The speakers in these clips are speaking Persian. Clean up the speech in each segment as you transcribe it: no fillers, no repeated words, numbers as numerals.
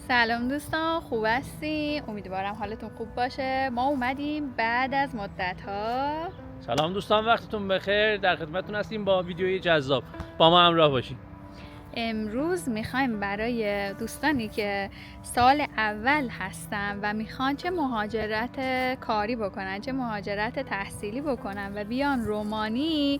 سلام دوستان، خوب هستین؟ امیدوارم حالتون خوب باشه. ما اومدیم بعد از مدت‌ها. سلام دوستان، وقتتون بخیر. در خدمتتون هستیم با ویدیوی جذاب. با ما همراه باشین. امروز میخوایم برای دوستانی که سال اول هستن و میخوان چه مهاجرت کاری بکنن چه مهاجرت تحصیلی بکنن و بیان رومانی،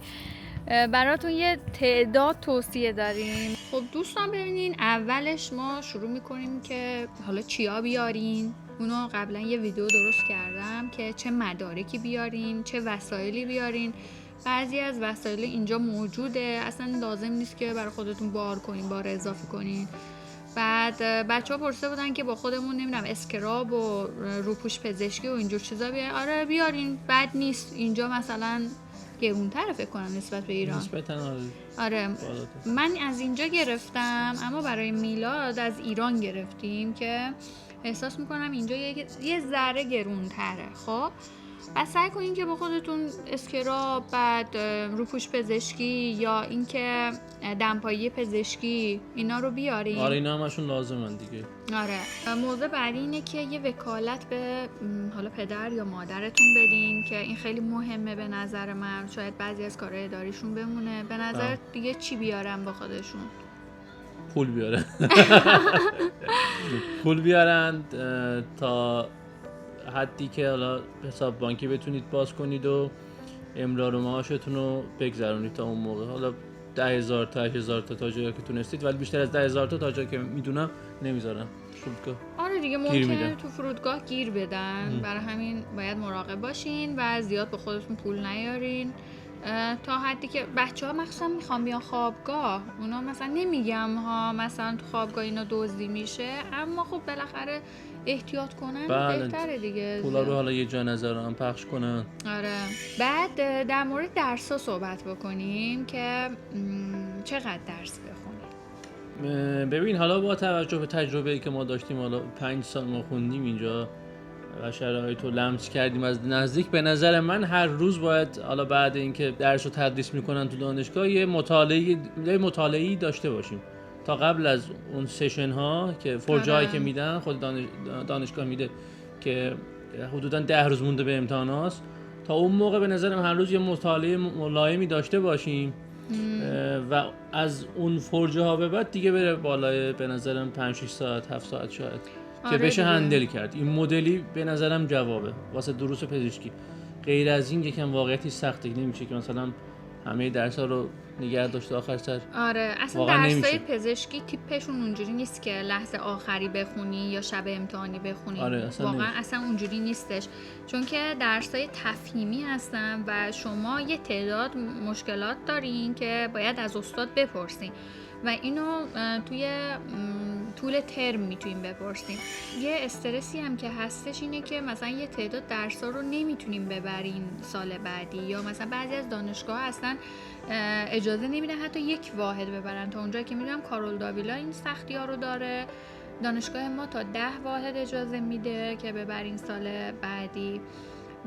براتون یه تعداد توصیه داریم. خب دوستان ببینین، اولش ما شروع میکنیم که حالا چیا بیارین. اونو قبلا یه ویدیو درست کردم که چه مدارکی بیارین، چه وسایلی بیارین. بعضی از وسایل اینجا موجوده، اصلا لازم نیست که برای خودتون بار کنین، بار اضافه کنین. بعد بچه ها پرسیده بودن که با خودمون نمیدونم اسکراب و روپوش پزشکی و اینجور چیزا بیارین. آره بیارین، بد نیست. اینجا مثلا گرون‌تره فکر کنم نسبت به ایران. نسبتاً آره من از اینجا گرفتم، اما برای میلاد از ایران گرفتیم که احساس میکنم اینجا یه ذره گرون‌تره. خب پس سعی کنین که با خودتون اسکراب، بعد روپوش پزشکی یا اینکه دمپایی پزشکی اینا رو بیارین. آره اینا همشون لازمن دیگه. آره موضوع بعدی اینه که یه وکالت به حالا پدر یا مادرتون بدین که این خیلی مهمه به نظر من. شاید بعضی از کارهای اداریشون بمونه. به نظر دیگه چی بیارن با خودشون؟ پول بیارن. پول بیارن تا حدی که حالا حساب بانکی بتونید باز کنید و امرار معاشتون رو بگذرونید تا اون موقع. حالا 10,000 تا 8,000 تا جایی که تونستید، ولی بیشتر از 10,000 تا جایی که میدونم نمیذارن فرودگاه. آره دیگه ممکنه تو فرودگاه گیر بدن. برای همین باید مراقب باشین و زیاد به خودتون پول نیارین، تا حدی که بچه‌ها مخصوصا میخوان بیان خوابگاه. اونا مثلا نمیگم ها مثلا تو خوابگاه اینا دزدی میشه، اما خب بالاخره احتیاط کنن بهتره دیگه. پولا رو حالا یه جا نذارن، پخش کنن. آره بعد در مورد درس‌ها صحبت بکنیم که چقدر درس بخونیم. ببین حالا با توجه به تجربه‌ای که ما داشتیم، حالا 5 سال ما خوندیم اینجا و شرایط رو لمس کردیم از نزدیک، به نظر من هر روز باید حالا بعد اینکه درس رو تدریس میکنن تو دانشگاه یه مطالعه‌ای داشته باشیم تا قبل از اون سشن ها که فرجه هایی که میدن خود دانشگاه میده که حدوداً 10 روز مونده به امتحانات. تا اون موقع به نظرم هر روز یه مطالعه ملایمی داشته باشیم و از اون فرجه ها به بعد دیگه بره بالای به نظرم 5-6 ساعت 7 ساعت شاید که بشه هندل کرد. این مدلی به نظرم جوابه واسه دروس پزشکی. غیر از این یکم واقعیتی سخته، نمیشه که مثلا همه درس‌ها رو نگه داشته آخر سر. آره اصلا درسای پزشکی تیپشون اونجوری نیست که لحظه آخری بخونی یا شب امتحانی بخونی. آره واقعا اصلا اونجوری نیستش، چون که درسای تفهیمی هستن و شما یه تعداد مشکلات دارین که باید از استاد بپرسین و اینو توی طول ترم میتونیم بپرسیم. یه استرسی هم که هستش اینه که مثلا یه تعداد درس‌ها رو نمیتونیم ببرین سال بعدی، یا مثلا بعضی از دانشگاه اصلا اجازه نمیدن حتی یک واحد ببرن. تا اونجایی که میدونم کارول داویلا این سختی‌ها رو داره. دانشگاه ما تا 10 واحد اجازه میده که ببرین سال بعدی.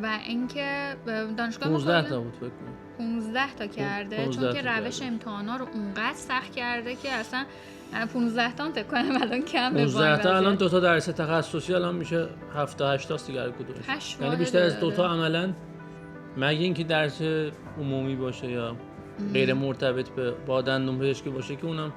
و اینکه دانشگاه 15 تا بود فکر کنم 15 تا کرده، چون که روش امتحانا رو اونقدر سخت کرده که اصلا 15 تا فکر کنم الان کم به 15 تا الان 2 تا درس تخصصی الان میشه 7 تا 8 تا دیگه کدومش، یعنی بیشتر از 2 تا عملاً، مگه اینکه درس عمومی باشه یا غیر مرتبط با دندون پزشکی باشه که اونم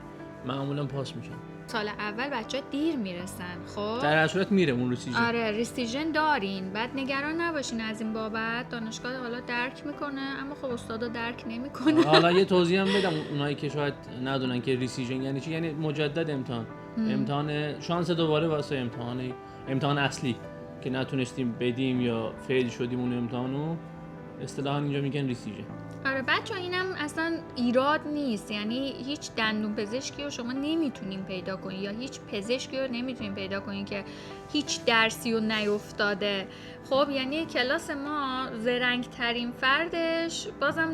معمولاً پاس میشن. سال اول بچه‌ها دیر میرسن. خب در هر صورت میره اون ریسیژن. آره ریسیژن دارین، بعد نگران نباشین از این بابت. دانشگاه حالا درک میکنه، اما خب استادا درک نمیکنه. حالا یه توضیح هم بدم اونایی که شاید ندونن که ریسیژن یعنی چی. یعنی مجدد امتحان شانس دوباره واسه امتحان اصلی که نتونستیم بدیم یا فیل شدیم اون امتحانو، اصطلاحاً اینجا میگن ریسیژن. آره بچه‌ها اینم اصلا ایراد نیست، یعنی هیچ دندون پزشکی رو شما نمیتونین پیدا کنین یا هیچ پزشکی رو نمیتونین پیدا کنین که هیچ درسی رو نیفتاده. خب یعنی کلاس ما زرنگ ترین فردش بازم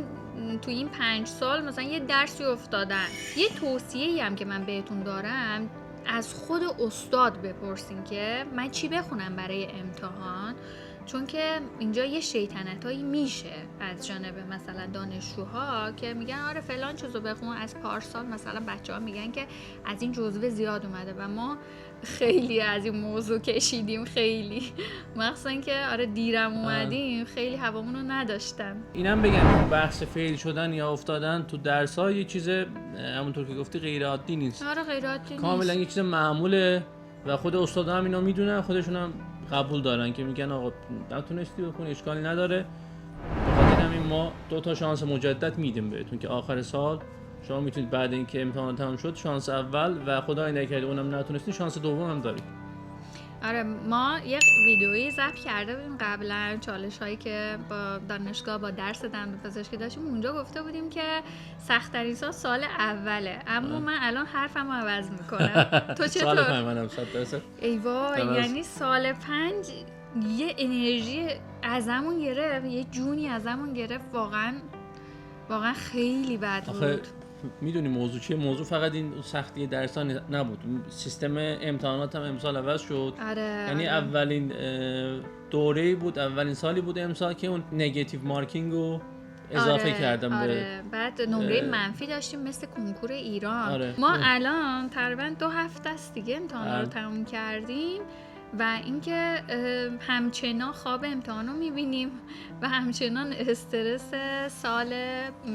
تو این 5 سال مثلا یه درسی افتادن. یه توصیه‌ای هم که من بهتون دارم، از خود استاد بپرسین که من چی بخونم برای امتحان، چون که اینجا یه شیطنتایی میشه از جانب مثلا دانشجوها که میگن آره فلان چیزو بخون. از پارسال مثلا بچه‌ها میگن که از این جزوه زیاد اومده و ما خیلی از این موضوع کشیدیم، خیلی مخصوصا که آره دیرم اومدیم خیلی هوامون رو نداشتم. اینم بگم بحث فیل شدن یا افتادن تو درس‌ها یه چیز همونطور که گفتی غیر عادی نیست. آره غیر عادی نیست، کاملا یه چیز معموله و خود استادا هم اینو میدونن، خودشون هم قبول دارن که میگن آقا نتونستی بخونی اشکالی نداره. بخاطر همین ما 2 شانس مجدد میدیم بهتون که آخر سال شما میتونید بعد اینکه امتحان تمام شد شانس اول و خدای نکرده اونم نتونستی شانس دوم هم دارید. آره ما یک ویدئویی ضبط کرده بودیم قبلا، چالش هایی که با دانشگاه با درس دندونپزشکی داشتیم، اونجا گفته بودیم که سخت‌ترین سال اوله، اما من الان حرفمو عوض میکنم. تو چطور؟ سال 5 منم 100%. ای وای یعنی سال 5 یه انرژی ازمون گرفت، یه جونی ازمون گرفت، واقعا خیلی بد بود. میدونی موضوع چیه؟ موضوع فقط این سختی درس‌ها نبود، سیستم امتحانات هم امسال عوض شد. آره یعنی اولین دوره‌ای بود، اولین سالی بود امسال که اون نگاتیو مارکینگ رو اضافه کردم به بعد نمره منفی داشتیم مثل کنکور ایران. ما الان تقریبا 2 هفته است دیگه امتحانا رو تموم کردیم و اینکه همچنان خواب امتحان رو میبینیم و همچنان استرس سال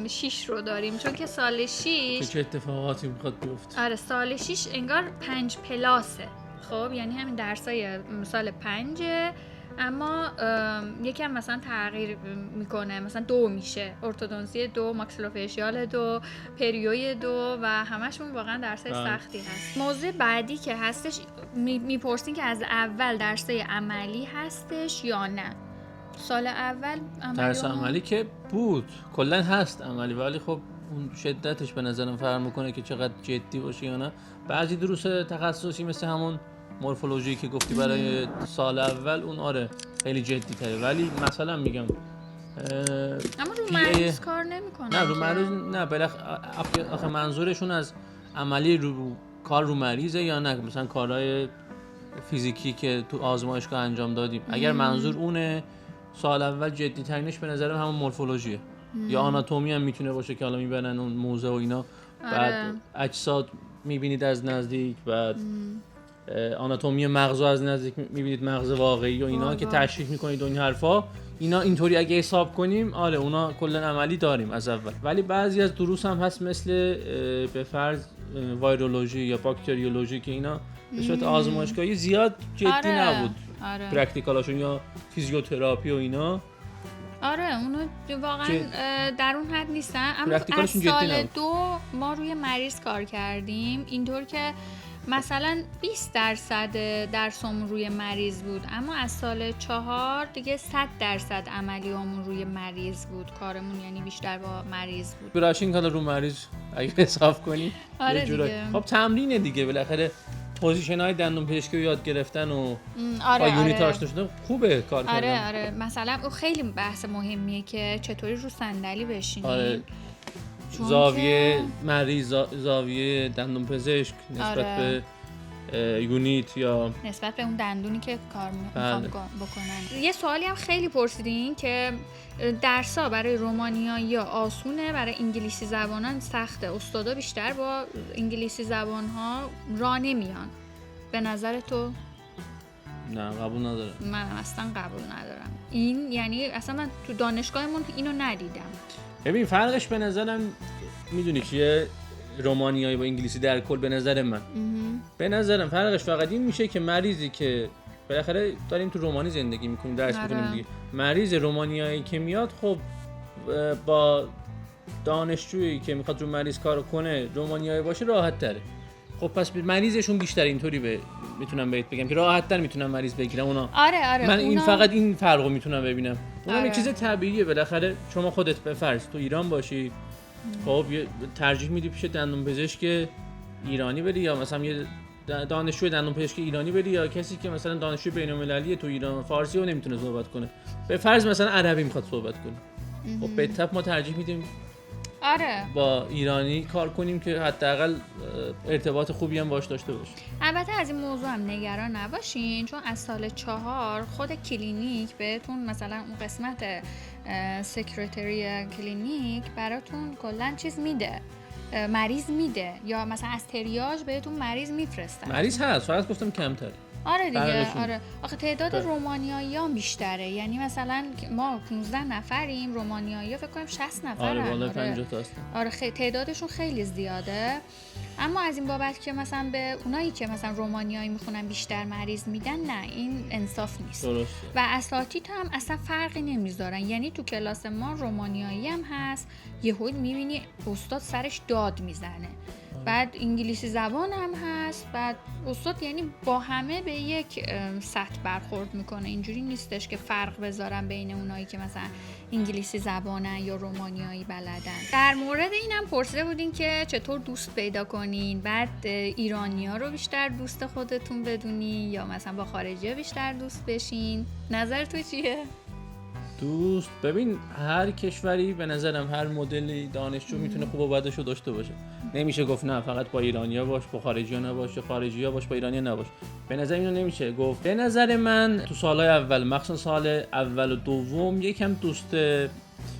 6 رو داریم، چون که سال 6 چه اتفاقاتی میخواد بیفته. آره سال 6 انگار 5 پلاسه، خب یعنی همین درسای سال 5 اما یکم مثلا تغییر میکنه، مثلا 2 میشه، ارتودنسی 2، ماکسیلوفیشیال 2، پریوی 2 و همشون واقعا درسای سختی هست. موضوع بعدی که هستش میپرسین که از اول درسای عملی هستش یا نه. سال اول درس عملی که بود کلا هست عملی، ولی خب اون شدتش به نظرم فرق میکنه که چقدر جدی باشه یا نه. بعضی دروس تخصصی مثل همون مورفولوژی که گفتی برای سال اول اون آره خیلی جدی تره، ولی مثلا میگم اما رو مریض کار نمیکنه. نه رو مریض نه، آخه منظورشون از عملی کار رو مریضه یا نه مثلا کارهای فیزیکی که تو آزمایشگاه انجام دادیم. اگر منظور اونه سال اول جدی ترینش به نظرم همون مورفولوژیه یا آناتومی هم میتونه باشه که حالا میبرن اون موزه و اینا. بعد اجساد میبینید از نزدیک، بعد آناتومی مغز از نزدیک میبینید، مغز واقعی و اینا که تشریح میکنید و این حرفا، اینا اینطوری اگه حساب کنیم آره اونا کلا عملی داریم از اول. ولی بعضی از دروس هم هست مثل به فرض وایرولوژی یا باکتریولوژی که اینا به صورت آزمایشگاهی زیاد جدی نبود. پرکتیکالاشون یا فیزیوتراپی و اینا اونو واقعا در اون حد نیستن. اما از سال 2 ما روی مریض کار کردیم اینطور که مثلا 20% درسمون روی مریض بود، اما از سال 4 دیگه 100% عملیامون روی مریض بود، کارمون یعنی بیشتر با مریض بود. براشینگ حالا رو مریض اگه حساب کنی آره دیگه. خب تمرینه دیگه، بالاخره پوزیشن های دندون پزشکی رو یاد گرفتن و با یونیت آشنا شدن خوبه کار کردن. آره مثلا اون خیلی بحث مهمیه که چطوری رو صندلی بشینی. زاویه مریض، زاویه دندون پزشک نسبت به یونیت یا نسبت به اون دندونی که کار میخوام بکنن. یه سوالی هم خیلی پرسیدین که درس‌ها برای رومانیایی آسونه، برای انگلیسی زبانان سخته، استادا بیشتر با انگلیسی زبان‌ها راه نمیان. به نظر تو؟ نه قبول ندارم. من اصلا قبول ندارم. این یعنی اصلا من تو دانشگاهمون اینو ندیدم. ببین فرقش به نظرم میدونی چیه؟ رومانیایی با انگلیسی در کل به نظر من به نظرم فرقش فقط این میشه که مریضی که بالاخره داریم تو رومانی زندگی میکنیم درس میکنیم دیگه، مریض رومانیایی که میاد خب با دانشجویی که میخواد رو مریض کار کنه رومانیایی باشه راحت تره. خب پس مریضشون بیشتر اینطوری میتونم بهت بگم که راحت تر میتونن مریض بگیرن اونا. آره من این فقط این فرقو میتونم ببینم. اونم یه چیز طبیعیه، بالاخره شما خودت به فرض تو ایران باشی خب ترجیح میدی پیش دندون پزشک ایرانی بری یا مثلا یه دانشجوی دندون پزشکی ایرانی بری یا کسی که مثلا دانشجوی بین‌المللی تو ایران فارسی رو نمیتونه صحبت کنه، به فرض مثلا عربی میخواد صحبت کنه، خب به تپ ما ترجیح میدیم با ایرانی کار کنیم که حداقل ارتباط خوبی هم باش داشته باشه. البته از این موضوع هم نگران نباشین، چون از سال 4 خود کلینیک بهتون مثلا اون قسمت سکرتری کلینیک براتون کلا چیز میده، مریض میده یا مثلا از تریاج بهتون مریض میفرستن. مریض هست، فقط گفتم کمتر. آره دیگه، فرقشون. آره. آخه تعداد رومانیایی‌ها بیشتره، یعنی مثلا ما 15 نفریم، رومانیایی‌ها فکر کنم 60 نفرن. آره بالا 50 تا هستن. آره تعدادشون خیلی زیاده. اما از این بابت که مثلا به اونایی که مثلا رومانیایی میخونن بیشتر مریض میدن، نه، این انصاف نیست. درسته. و اساتید هم اصلا فرقی نمیذارن، یعنی تو کلاس ما رومانیایی هم هست، یهو میبینی استاد سرش داد میزنه، بعد انگلیسی زبان هم هست، بعد استاد یعنی با همه به یک سطح برخورد میکنه. اینجوری نیستش که فرق بذارن بین اونایی که مثلا انگلیسی زبانن یا رومانیایی بلدن. در مورد اینم پرسیده بودین که چطور دوست پیدا کنین، بعد ایرانی‌ها رو بیشتر دوست خودتون بدونین یا مثلا با خارجی‌ها بیشتر دوست بشین. نظر تو چیه؟ دوست، ببین هر کشوری به نظرم هر مدلی دانشجو میتونه خوب و بدش رو داشته باشه. نمیشه گفت نه فقط با ایرانی‌ها باش، با خارجی‌ها نباش، خارجی‌ها باش با ایرانی‌ها نباش. به نظر اینو نمیشه گفت. به نظر من تو سالهای اول، مخصوصا سال اول و دوم، یکم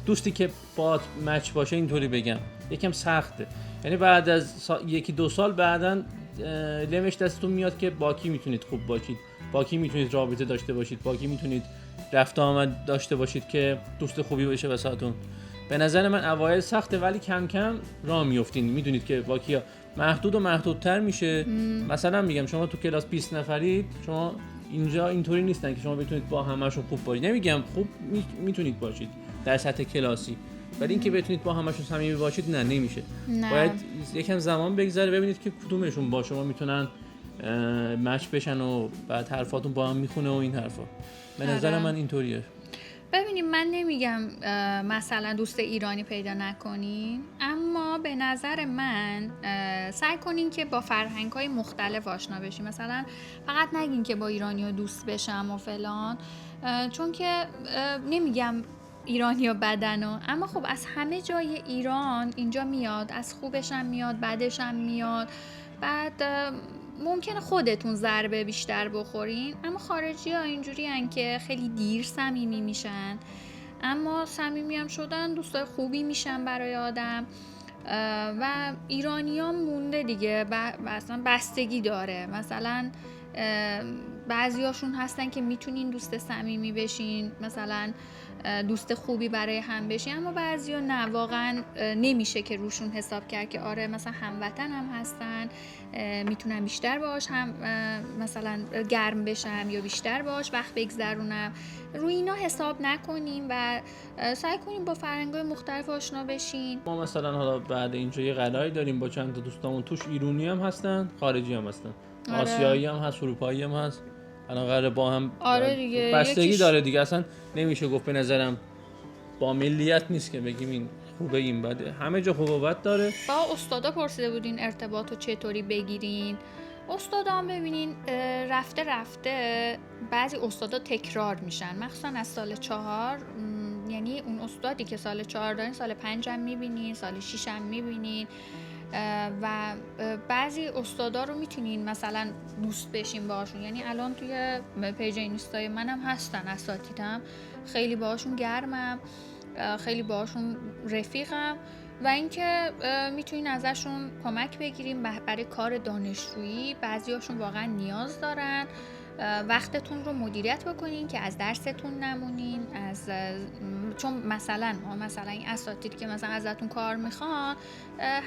دوستی که با مچ باشه، اینطوری بگم، یکم سخته. یعنی بعد از یکی دو سال بعداً لمش دستتون میاد که با کی میتونید خوب باشید، با کی میتونید رابطه داشته باشید، با کی میتونید رفت آمد داشته باشید که دوست خوبی بشه واسهتون. به نظر من اوایل سخته ولی کم کم راه میافتین. میدونید که با کیا محدود و محدودتر میشه. مثلا میگم شما تو کلاس 20 نفرید، شما اینجا اینطوری نیستن که شما بتونید با همه‌شون خوب باشید. نمیگم خوب میتونید باشید در سطح کلاسی، ولی اینکه بتونید با همه‌شون صمیمی باشید نه، نمیشه. نه. باید یکم زمان بگذره ببینید که کدومشون با شما میتونن مچ بشن و بعد حرفاتون با هم میخونه و این حرفا. به نظر من اینطوریه. ببینیم، من نمیگم مثلا دوست ایرانی پیدا نکنین، اما به نظر من سعی کنین که با فرهنگ‌های مختلف آشنا بشین. مثلا فقط نگین که با ایرانی‌ها دوست بشم و فلان، چون که نمیگم ایرانی‌ها بدن، اما خب از همه جای ایران اینجا میاد، از خوبش هم میاد، بدش هم میاد. بعد ممکنه خودتون ضربه بیشتر بخورین، اما خارجی‌ها اینجوری هن که خیلی دیر صمیمی میشن، اما صمیمی هم شدن دوستای خوبی میشن برای آدم. و ایرانی‌ها مونده دیگه، اصلا بستگی داره. مثلا بعضیاشون هستن که میتونین دوست صمیمی بشین، مثلا دوست خوبی برای هم بشین، اما بعضیا نه، واقعا نمیشه که روشون حساب کرد که آره مثلا هموطن هم هستن، میتونم بیشتر باهاش هم مثلا گرم بشم یا بیشتر باهاش وقت بگذرونم. روی اینا حساب نکنیم و سعی کنیم با فرهنگ‌های مختلف آشنا بشین. ما مثلا حالا بعد اینجا یه قراری داریم با چند تا دوستامون، توش ایرانی هم هستن، خارجی هم هستن. آره. آسیایی هم هست، اروپایی هم هست. الان قراره با هم آره دیگه، بستگی داره دیگه. اصلا نمیشه گفت، به نظرم با ملیت نیست که بگیم این خوبه این بده، همه جا خوب و بد داره. با استادا پرسیده بودین ارتباطو چطوری بگیرین. استادا هم ببینین رفته بعضی استادا تکرار میشن، مخصوصا از سال 4. یعنی اون استادی که سال 4 دارین سال 5 هم میبینین، سال 6 هم میبینین. و بعضی استادا رو میتونین مثلا دوست بشین باهاشون. یعنی الان توی پیج اینستای منم هستن اساتیدم، خیلی باهاشون گرمم، خیلی باهاشون رفیقم و اینکه میتونین ازشون کمک بگیریم برای کار دانشجویی. بعضیاشون واقعا نیاز دارن. وقتتون رو مدیریت بکنین که از درستون نمونین، چون مثلا این اساتید که مثلا ازتون کار میخوان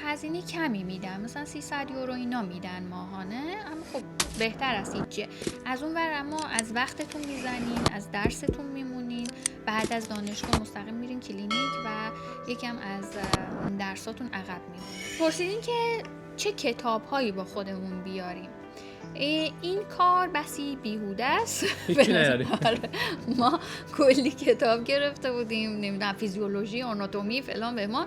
هزینه کمی میدن، مثلا 300 یورو اینا میدن ماهانه، اما خب بهتر از هیچی. از اون ور اما از وقتتون میزنین، از درستون میمونین، بعد از دانشگاه مستقیم میرین کلینیک و یکم از درساتون عقب میمونین. پرسیدین که چه کتاب‌هایی با خودمون بیاریم. این کار بسی بیهوده است. ما کلی کتاب گرفته بودیم، نمیدونم فیزیولوژی، آناتومی فلان به ما.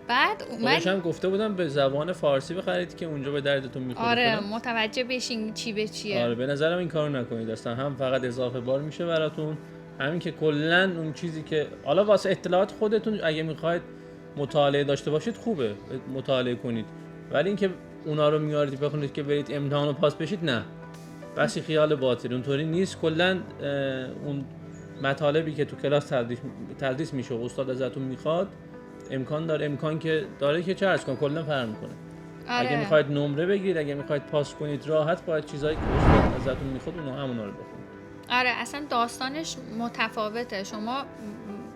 بعد خودش هم گفته بودم به زبان فارسی بخرید که اونجا به دردتون میخوره. آره متوجه بشین چی به چیه. آره به نظرم این کارو نکنید اصلا، هم فقط اضافه بار میشه براتون، همین که کلا اون چیزی که حالا واسه اطلاعات خودتون اگه میخواید مطالعه داشته باشید خوبه مطالعه کنید، ولی اینکه اونا رو میارید بخونید که برید امتحانو پاس بشید، نه، بسی خیال باطل، اونطوری نیست. کلا اون مطالبی که تو کلاس تدریس میشه و استاد ازتون میخواد امکان که داره که چارج کن کلا فرق میکنه. آره. اگه میخواید نمره بگیرید، اگه میخواید پاس کنید راحت، باید چیزایی که استاد ازتون میخواد اونها همونا رو بخونید. آره اصلا داستانش متفاوته. شما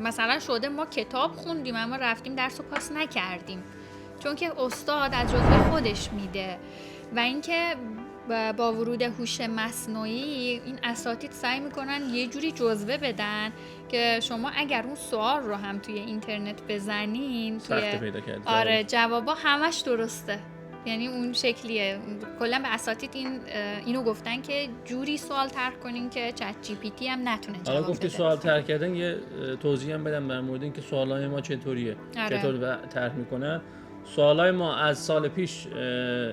مثلا شده ما کتاب خوندیم اما رفتیم درس و پاس نکردیم، چون که استاد از جزوه خودش میده. و اینکه با ورود هوش مصنوعی این اساتید سعی میکنن یه جوری جزوه بدن که شما اگر اون سوال رو هم توی اینترنت بزنین سخت پیدا کرد. آره جوابا همش درسته. یعنی اون شکلیه. کلا به اساتید اینو گفتن که جوری سوال طرح کنین که چت جی پی تی هم نتونه جواب بده. حالا گفتی سوال طرح کردن، یه توضیح هم بدم در مورد اینکه سوالای ما چطوریه. آره. چطور طرح میکنن. سوالای ما از سال پیش،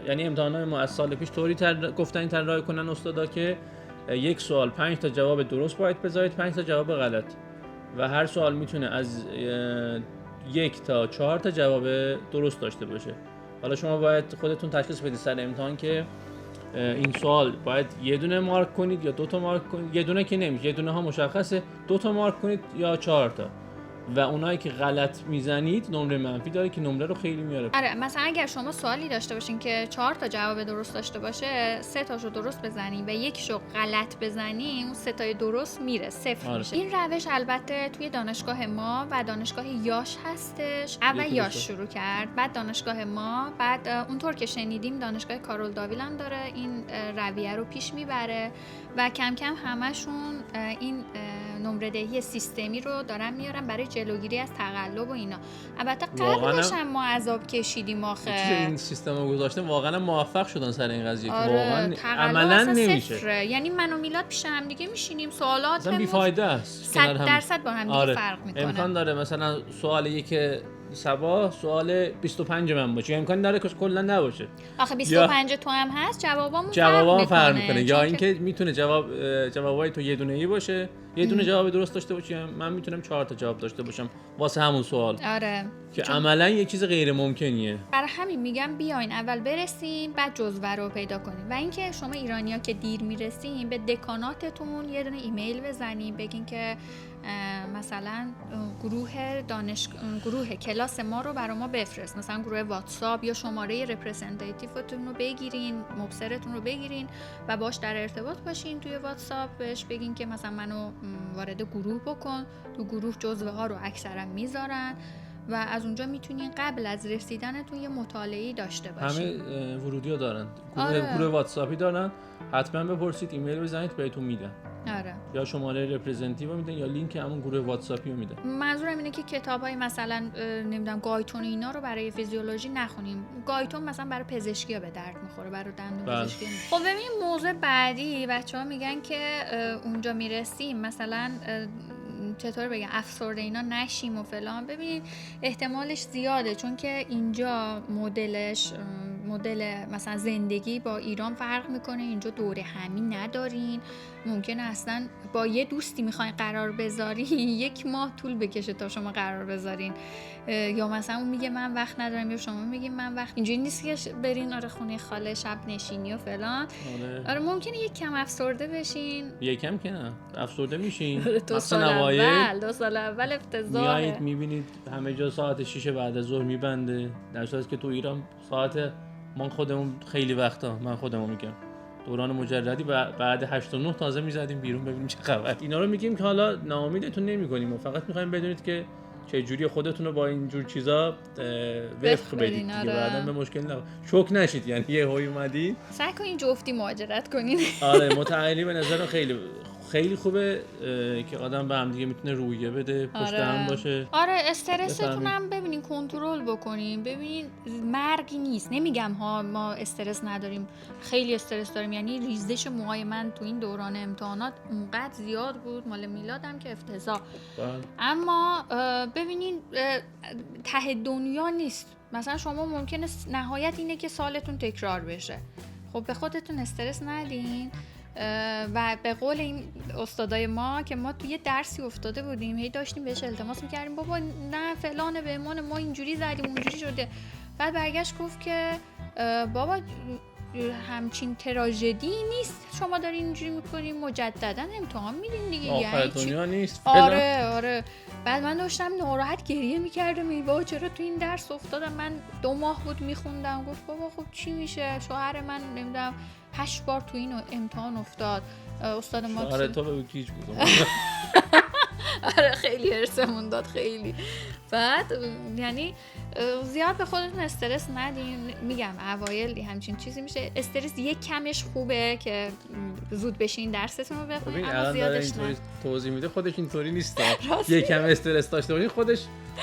یعنی امتحانات ما از سال پیش طوری گفتن طراحی کنن استادا که یک سوال 5 تا جواب درست باید بذارید، 5 تا جواب غلط، و هر سوال میتونه از 1 تا 4 تا جواب درست داشته باشه. حالا شما باید خودتون تشخیص بدید سر امتحان که این سوال باید یه دونه مارک کنید یا 2 تا مارک کنید. یه دونه که نمیشه، یه دونه ها مشخصه، 2 تا مارک کنید یا 4 تا. و اونایی که غلط میزنید نمره منفی داره که نمره رو خیلی میاره. آره مثلا اگر شما سوالی داشته باشین که 4 تا جواب درست داشته باشه، 3 تاشو درست بزنین و یکیشو غلط بزنین، اون 3 تای درست میره، صفر میشه. این روش البته توی دانشگاه ما و دانشگاه یاش هستش. اول یاش شروع کرد، بعد دانشگاه ما، بعد اونطور که شنیدیم دانشگاه کارول داویل هم داره این رویه رو پیش میبره و کم کم همشون این نمره دهی سیستمی رو دارن میارن برای جلوگیری از تقلب و اینا. البته قبلش هم ما عذاب کشیدیم آخه. این سیستم رو گذاشتن واقعا موفق شدن سر این قضیه. آره، که واقعا عملا نمیشه. یعنی من و میلاد پیش هم دیگه میشینیم سوالات مثلا بی‌فایده است. 100% با هم دیگه فرق میکنه. امکان داره مثلا سوال یک صباح سوال 25 من باشه، امکان داره که کلا نباشه. آخه 25 تو هم هست، جوابام فرق میکنه. یا اینکه میتونه جوابای تو یه دونه ای باشه، یه دونه جواب درست داشته باشی، من میتونم 4 تا جواب داشته باشم واسه همون سوال. آره. که عملا یه چیز غیر ممکنیه. برای همین میگم بیاین اول برسیم بعد جزوه رو پیدا کنیم. و اینکه شما ایرانی‌ها که دیر میرسیم، به دکاناتتون یه دونه ایمیل بزنیم بگین که مثلا گروه کلاس ما رو برای ما بفرست، مثلا گروه واتساپ یا شماره رپرزنتیتیوتون رو بگیرین، مبصرتون رو بگیرین و باش در ارتباط باشین توی واتساپ، بهش بگین که مثلا منو وارد گروه بکن. تو گروه جزوه ها رو اکثرا میذارن و از اونجا میتونین قبل از رسیدنتون یه مطالعه‌ای داشته باشین. همه ورودی‌ها دارن. آره. گروه واتساپی دارن. حتما بپرسید، ایمیل بزنید بهتون میدن. آره. یا شماره رپرزنتیتیو میدن یا لینک همون گروه واتساپی رو میدن. منظورم اینه که کتابای مثلا نمیدونم گایتون اینا رو برای فیزیولوژی نخونیم. گایتون مثلا برای پزشکی به درد میخوره، برای دندون پزشکی. خب ببینیم موضوع بعدی بچه‌ها میگن که اونجا میرسیم مثلا چطور بگم افسرده اینا نشیم و فلان. ببینید احتمالش زیاده، چون که اینجا مدل مثلا زندگی با ایران فرق میکنه. اینجا دوره همی ندارین، ممکنه اصلا با یه دوستی میخواین قرار بذارین 1 ماه طول بکشه تا شما قرار بذارین، یا مثلا اون میگه من وقت ندارم یا شما میگین من وقت. اینجوری نیست که برین آره خونه خاله شب نشینی و فلان. آره ممکنه یک کم افسرده بشین. یکم که نه، افسرده میشین. 2 سال اول افتضاحه. میایید میبینید همه جا ساعت 6 بعد از ظهر میبنده، در صورتی که تو ایران ساعت من خودمون خیلی وقتا من خودمون میگم دوران مجردی بعد 8 تا 9 تازه میزدیم بیرون ببینیم چه خبر. اینا رو میگیم که حالا ناامیدتون نمی‌کنیم، فقط می‌خوایم بدونید که چه جوری خودتون رو با این جور چیزا وفق بدید دیگه. بعداً به مشکل شوک نشید. یعنی یه هوی اومدید سعی کنین جفتی مهاجرت کنین. آره متعالی به نظرم خیلی خوبه که آدم به هم دیگه میتونه رویه بده، پشت هم باشه. آره استرستون هم ببینین کنترل بکنین. ببینین مرگی نیست. نمیگم ها ما استرس نداریم، خیلی استرس داریم. یعنی ریزش موهای من تو این دوران امتحانات اونقدر زیاد بود، مال میلادم که افتضاح. اما ببینین ته دنیا نیست. مثلا شما ممکنه نهایت اینه که سالتون تکرار بشه. خب به خودتون استرس ندین. و به قول این استادای ما که ما توی درسی افتاده بودیم، هی داشتیم بهش التماس میکردیم بابا نه فلان بهمان ما اینجوری زدیم اونجوری شده. بعد برگشت گفت که بابا همچین تراژدی نیست شما دارین اینجوری میکنین، مجددا امتحان میدین دیگه، آخر یعنی دنیا نیست. آره. بعد من داشتم ناراحت گریه میکردم، بابا چرا تو این درس افتادم، من 2 ماه بود میخوندم. گفت بابا خب چی میشه، شوهر من نمیدونم 8 بار تو این امتحان افتاد، استاد ما شوهر تو بگو کیچ بود. آره خیلی هرسمون داد خیلی. بعد یعنی زیاد به خودتون استرس ندین، میگم اوایل همچین چیزی میشه، استرس یک کمش خوبه که زود بشین درستون رو بخونید، اما زیادش نه. توضیح میده خودش اینطوری نیست. یک کم استرس داشته باشین خودش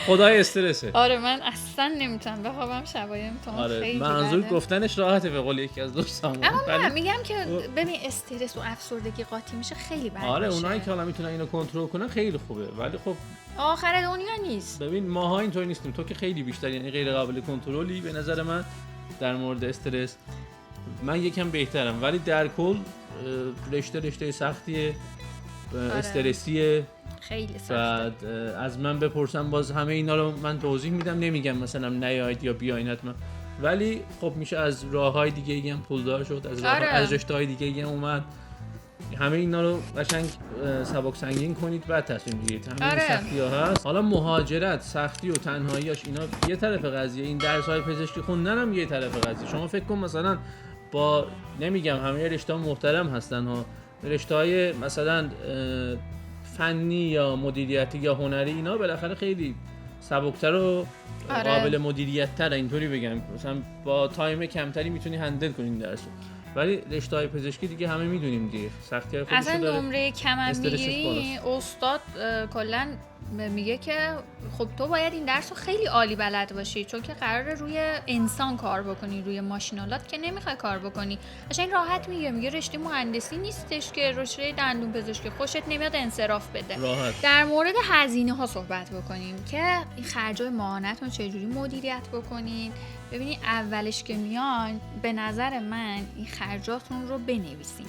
خدای استرسه. آره من اصلا نمیتونم بخوابم شبای امتحان، خیلی منظور گفتنش راحته به قول یکی از دوستام. اما من میگم که ببین استرس و افسردگی قاطی میشه خیلی بد. آره اونایی که حالا میتونن اینو کنترل کنن خیلی خوبه، ولی خب آخر دنیا نیست. ببین ماها اینطوری نیستیم، تو که خیلی بیشتر، یعنی غیر قابل کنترلی به نظر من در مورد استرس. من یکم بهترم ولی در کل رشته سختیه، استرسیه، خیلی سخته. بعد از من بپرسم باز همه اینا رو من توضیح میدم، نمیگم مثلا نیاید یا بیاین حتما، ولی خب میشه از راههای دیگه هم پولدار شد، از رشته‌های دیگه هم اومد. همه اینا رو قشنگ سبک سنگین کنید بعد تصمیم بگیرید. همین سختی‌ها هست. حالا مهاجرت، سختی و تنهاییاش اینا یه طرف قضیه، این درس‌های پزشکی خوندن هم یه طرف قضیه. شما فکر کن مثلا با نمیگم همه رشته‌ها محترم هستن ها، رشته‌های مثلا فنی یا مدیریتی یا هنری اینا بالاخره خیلی سبک‌تر و قابل مدیریت‌تر، اینطوری بگم، مثلا با تایم کمتری میتونی هندل کنی این درسو. ولی رشته‌های پزشکی دیگه همه میدونیم دیگه سختی‌های خودش داره. اصلا نمره کم میگیری، استاد کلا میگه که خب تو باید این درس رو خیلی عالی بلد باشی، چون که قراره روی انسان کار بکنی، روی ماشینالات که نمیخوای کار بکنی. قشنگ راحت میگه رشته مهندسی نیستش که رشته دندون پزشکی خوشت نمیاد انصراف بده. راحت. در مورد هزینه ها صحبت بکنیم که این خرجای معاونتون چجوری مدیریت بکنین. ببینید اولش که میان به نظر من این خرجاتون رو بنویسین،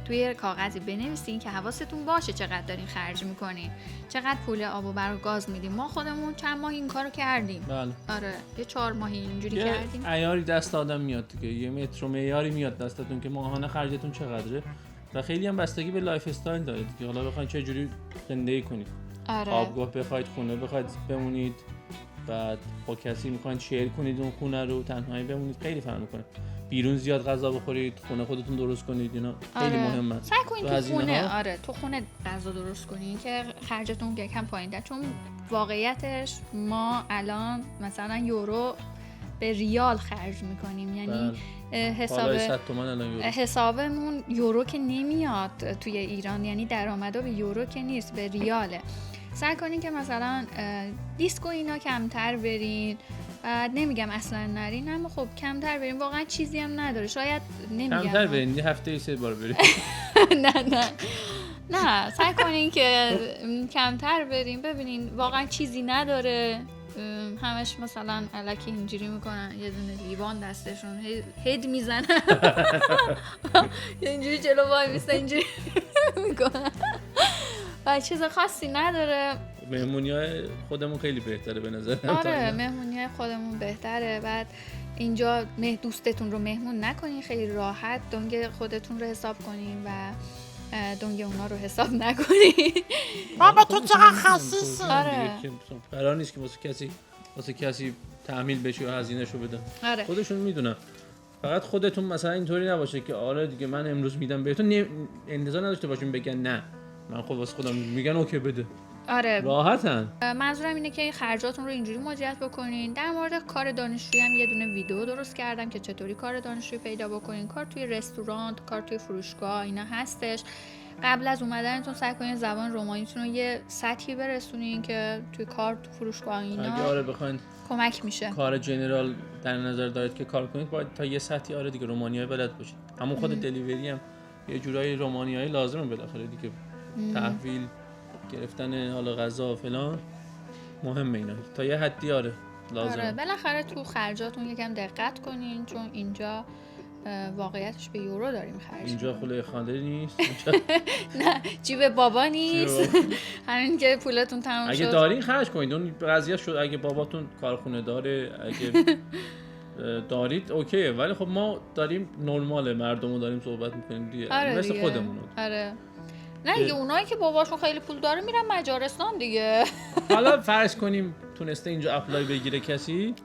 توی کاغذی بنویسین که حواستون باشه چقدر دارین خرج میکنین، چقدر پول آب و برق و گاز میدین. ما خودمون چند ماه این کارو کردیم. بله. آره یه 4 ماهی اینجوری کردیم. عیاری دست آدم میاد دیگه، یه متر و معیاری میاد دستتون که ماهانه خرجتون چقدره و خیلی هم بستگی به لایف استایل داره دیگه. حالا بخواید چه جوری زندگی کنید. آره. خوابگاه بخواید، خونه بخواید بمونید، بعد با کسی میخواید شیر کنید اون خونه رو، تنهایی بمونید، خیلی فرق میکنه. بیرون زیاد غذا بخورید، خونه خودتون درست کنید، اینا خیلی مهمه. سعی کنید تو خونه تو خونه غذا درست کنید که خرجتون یکم پایین‌تر، چون واقعیتش ما الان مثلا یورو به ریال خرج میکنیم، یعنی حسابمون یورو که نمیاد توی ایران، یعنی درآمدا به یورو که نیست، به ریاله. سعی کنین که مثلا دیسکو اینا کمتر برین، نمیگم اصلا نرین، اما خب کمتر برین، واقعا چیزی هم نداره. شاید نمیگم کمتر برین، یه هفته 3 بار برین. نه سعی کنین که کمتر برین، ببینین واقعا چیزی نداره. همش مثلا الکی اینجوری میکنن، یه دونه لیوان دستشون هد میزنن اینجوری جلو وای میسته اینجوری میکنن و چیز خاصی نداره. مهمونی‌های خودمون خیلی بهتره به نظر من. آره مهمونی‌های خودمون بهتره. بعد اینجا دوستتون رو مهمون نکنین، خیلی راحت دنگ خودتون رو حساب کنین و دنگ اونا رو حساب نکنین. بابا تو چقدر خسیسی. آره قرار نیست که واسه کسی تحمیل بشی و هزینه‌شو بده. آره. خودشون میدونن. فقط خودتون مثلا اینطوری نباشه که آره دیگه من امروز میدم بهتون، انتظار نداشته باشین بگن نه من خود واسه خودم میگن اوکی بده. آره راحتن. منظورم اینه که خرجاتون رو اینجوری مدیریت بکنین. در مورد کار دانشجویی هم یه دونه ویدیو درست کردم که چطوری کار دانشجویی پیدا بکنین. کار توی رستوران، کار توی فروشگاه اینا هستش. قبل از اومدنتون سعی کنین زبان رومانیتون رو یه سطحی برسونین که توی کار تو فروشگاه اینا اگه آره بخواین کمک میشه. کار جنرال در نظر دارید که کار کنید، باید تا یه سطحی آره دیگه رومانیایی بلد باشید. همون خود دلیوری هم یه جورایی رومانیایی لازمه بالاخره دیگه. تحویل گرفتن حالا غذا و فلان مهمه اینا تا یه حدی آره لازمه. آره بالاخره تو خرجاتون یکم دقت کنین، چون اینجا واقعیتش به یورو داریم خرج. اینجا خونه خانه نیست. نه جیب بابا نیست. همین که پولتون تموم شد اگه دارین خرج کنید. اون قضیه شد اگه باباتون کارخونه داره، اگه دارید اوکیه، ولی خب ما داریم نرمال مردمو داریم صحبت میکنیم دیگه، آره مثل دیگه. خودمون. آره نه دیگه، اونایی که باباشون خیلی پول داره میرن مجارستان دیگه. حالا فرض کنیم تونسته اینجا اپلای بگیره کسی،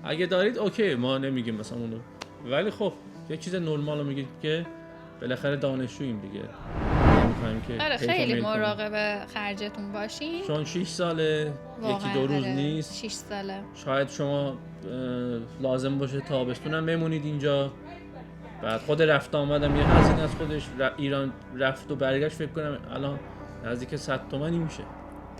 اگه دارید اوکی، ما نمیگیم مثلا اونو، ولی خب یه چیز نرمال رو میگید که بالاخره دانشجوییم دیگه، نمیخوایم که آره کیف و خیلی میل کنیم. مراقب خرجتون باشین. چون 6 ساله، یکی دو روز آره. نیست. 6 ساله. شاید شما لازم باشه تابستونم بمونید اینجا، بعد خود رفت آمدم یه هزینه از خودش، ایران رفت و برگشت فکر کنم الان نزدیک 100 تومانی میشه.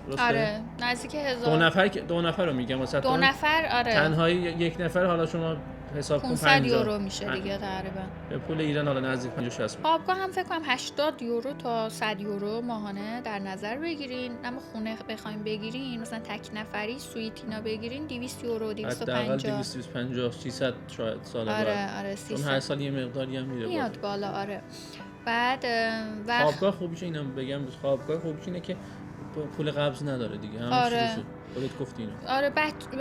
درسته؟ آره نزدیک 1000. دو نفر رو میگم، مثلا 2 نفر آره. تنهایی یک نفر، حالا شما حساب کن 500 یورو میشه دیگه تقریبا. به پول ایران حالا نزدیک 50-60. خوابگاه هم فکر کنم 80 یورو تا 100 یورو ماهانه در نظر بگیرین. اما خونه بخوایم بگیرین مثلا تک نفری سویت اینا بگیرین 200 یورو، حداقل 250. 250 300 شاید سال بعد. آره چون هر 300 سال یه مقداری هم میره میاد بالا. آره بعد خوابگاه خوبیش اینم بگم، خوابگاه خوبیش اینه که پول قبض نداره دیگه، همه آره. چیزشو خودت گفتی اینو. آره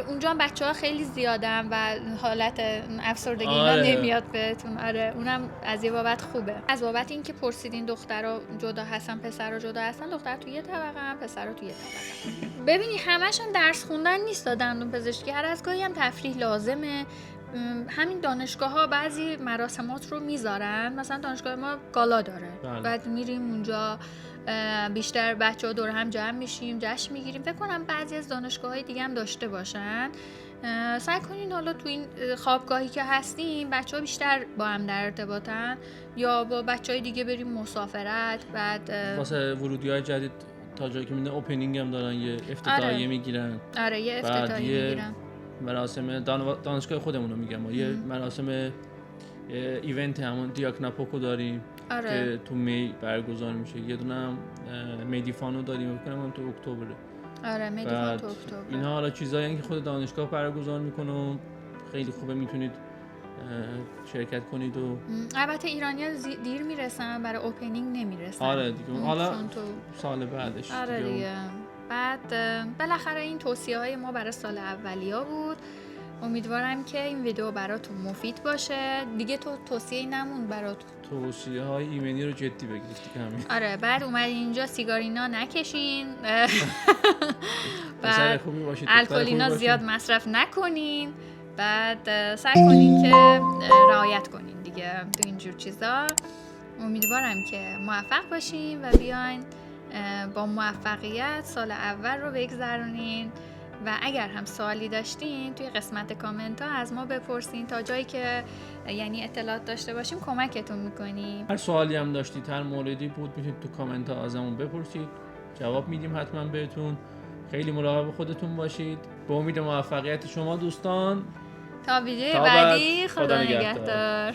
اونجا هم بچه‌ها خیلی زیادن و حالت افسردگی آره. اینا نمیاد بهتون. آره اونم از یه بابت خوبه. از بابت اینکه پرسیدین دخترها جدا هستن پسرها جدا هستن، دختر تو یه طبقه هم پسرها تو یه طبقه. ببینی همشون درس خوندن نیست، دندون پزشکی هر از گاهی هم تفریح لازمه. همین دانشگاه ها بعضی مراسمات رو میذارن، مثلا دانشگاه ما گالا داره. بله. بعد میریم اونجا بیشتر بچه‌ها دور هم جمع میشیم جشن میگیریم. فکر کنم بعضی از دانشگاه‌های دیگه هم داشته باشن. سعی کنین حالا تو این خوابگاهی که هستیم بچه‌ها بیشتر با هم در ارتباطن، یا با بچه‌های دیگه بریم مسافرت. بعد واسه ورودی‌های جدید تا جایی که میدونم اوپنینگ هم دارن، یه افتتاحیه آره. میگیرن. آره یه افتتاحیه میگیرن. مراسم دانشگاه خودمون رو میگم، یه مراسم ایونت همون دیاکناپوکو داریم. آره. که تو می برگزار میشه. یه دونه هم میدیفانو داریم، فکر کنم تو اکتبر. آره میدیفان تو اکتبر. اینا حالا چیزایی که خود دانشگاه برگزار میکنه، خیلی خوبه، میتونید شرکت کنید. و البته ایرانی‌ها دیر میرسن، برای اوپنینگ نمیرسن. آره دیگه، حالا تو سال بعدش. آره دیگه. بعد بالاخره این توصیه‌های ما برای سال اولیا بود. امیدوارم که این ویدیو براتون مفید باشه. دیگه توصیه‌ای نموند براتون. توصیه‌های ایمنی رو جدی بگیرید دیگه همین. آره بعد اومدین اینجا سیگارینا نکشین. پسر خوبی باشید، الکلینا زیاد مصرف نکنین. بعد سعی کنین که رعایت کنین دیگه تو اینجور چیزا. امیدوارم که موفق باشین و بیاین با موفقیت سال اول رو بگذرونین. و اگر هم سوالی داشتین توی قسمت کامنت ها از ما بپرسین، تا جایی که یعنی اطلاعات داشته باشیم کمکتون میکنیم. هر سوالی هم داشتید، هر موردی بود، میتونید تو کامنت ها ازمون بپرسید، جواب میدیم حتما بهتون. خیلی مراقب خودتون باشید. به امید موفقیت شما دوستان. تا ویدیو بعدی، خدا نگهدار.